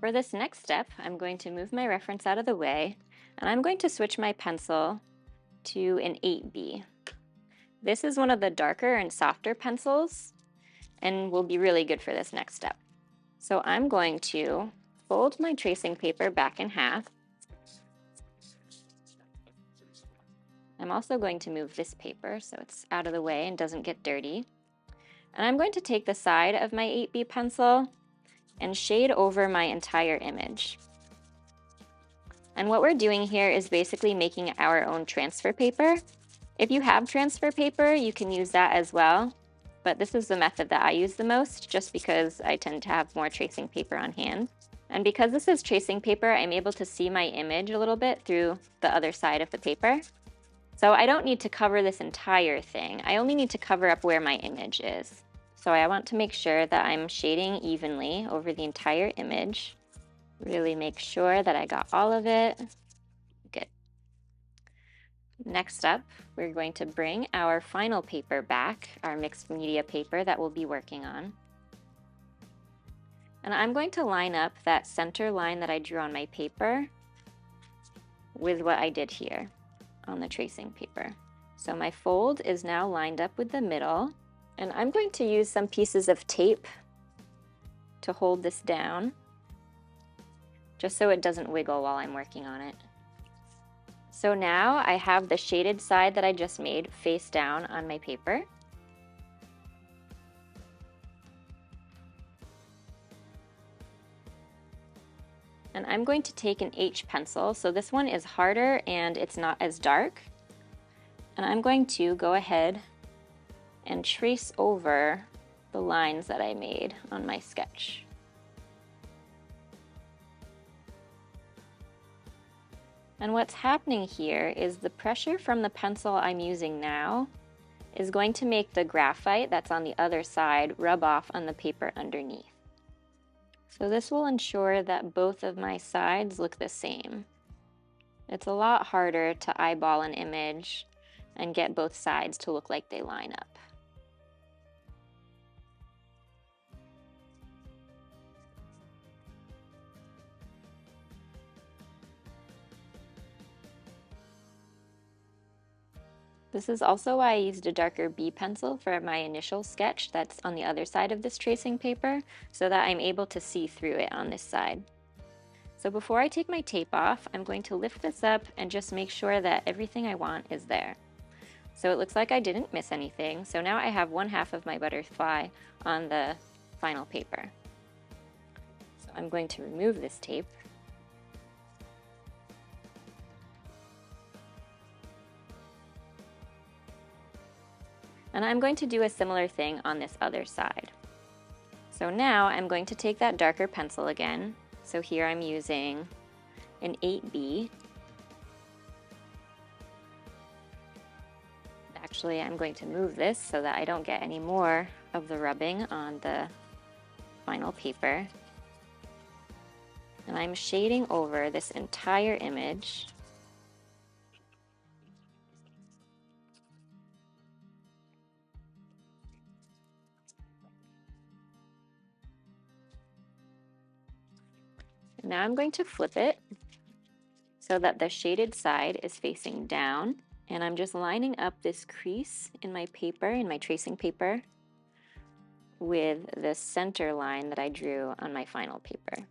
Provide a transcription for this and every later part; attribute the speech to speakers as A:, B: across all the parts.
A: For this next step, I'm going to move my reference out of the way, and I'm going to switch my pencil to an 8B. This is one of the darker and softer pencils and will be really good for this next step. So I'm going to fold my tracing paper back in half. I'm also going to move this paper so it's out of the way and doesn't get dirty. And I'm going to take the side of my 8B pencil and shade over my entire image. And what we're doing here is basically making our own transfer paper. If you have transfer paper, you can use that as well, but this is the method that I use the most just because I tend to have more tracing paper on hand. And because this is tracing paper, I'm able to see my image a little bit through the other side of the paper. So I don't need to cover this entire thing. I only need to cover up where my image is. So I want to make sure that I'm shading evenly over the entire image. Really make sure that I got all of it. Good. Next up, we're going to bring our final paper back, our mixed media paper that we'll be working on. And I'm going to line up that center line that I drew on my paper with what I did here on the tracing paper. So my fold is now lined up with the middle, and I'm going to use some pieces of tape to hold this down, just so it doesn't wiggle while I'm working on it. So now I have the shaded side that I just made face down on my paper. And I'm going to take an H pencil, so this one is harder and it's not as dark. And I'm going to go ahead and trace over the lines that I made on my sketch. And what's happening here is the pressure from the pencil I'm using now is going to make the graphite that's on the other side rub off on the paper underneath. So this will ensure that both of my sides look the same. It's a lot harder to eyeball an image and get both sides to look like they line up. This is also why I used a darker B pencil for my initial sketch that's on the other side of this tracing paper, so that I'm able to see through it on this side. So before I take my tape off, I'm going to lift this up and just make sure that everything I want is there. So it looks like I didn't miss anything, so now I have 1/2 of my butterfly on the final paper. So I'm going to remove this tape. And I'm going to do a similar thing on this other side. So now I'm going to take that darker pencil again. So here I'm using an 8B. Actually, I'm going to move this so that I don't get any more of the rubbing on the final paper. And I'm shading over this entire image. Now I'm going to flip it so that the shaded side is facing down, and I'm just lining up this crease in my paper, in my tracing paper, with the center line that I drew on my final paper.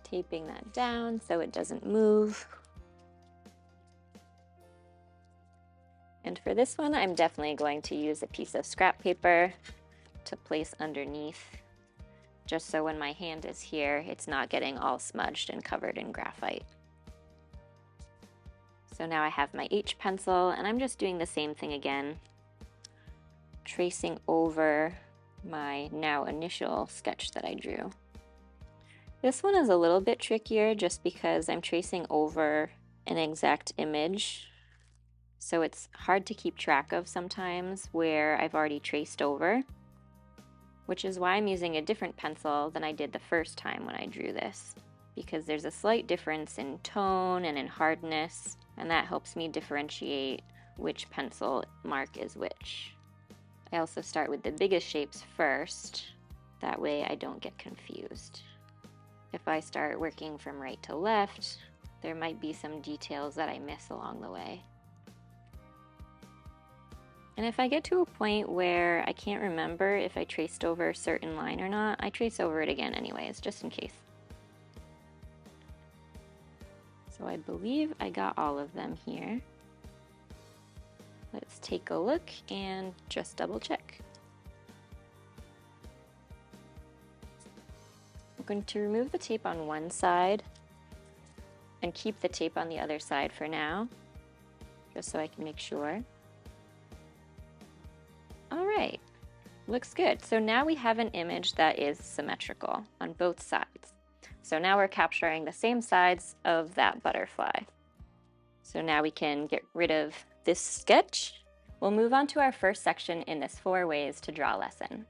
A: Taping that down so it doesn't move. And for this one, I'm definitely going to use a piece of scrap paper to place underneath, just so when my hand is here, it's not getting all smudged and covered in graphite. So now I have my H pencil, and I'm just doing the same thing again, tracing over my now initial sketch that I drew. This one is a little bit trickier just because I'm tracing over an exact image. So it's hard to keep track of sometimes where I've already traced over, which is why I'm using a different pencil than I did the first time when I drew this, because there's a slight difference in tone and in hardness, and that helps me differentiate which pencil mark is which. I also start with the biggest shapes first. That way I don't get confused. If I start working from right to left, there might be some details that I miss along the way. And if I get to a point where I can't remember if I traced over a certain line or not, I trace over it again anyways, just in case. So I believe I got all of them here. Let's take a look and just double check. I'm going to remove the tape on one side and keep the tape on the other side for now, just so I can make sure. All right, looks good. So now we have an image that is symmetrical on both sides. So now we're capturing the same sides of that butterfly. So now we can get rid of this sketch. We'll move on to our first section in this 4 ways to draw lesson.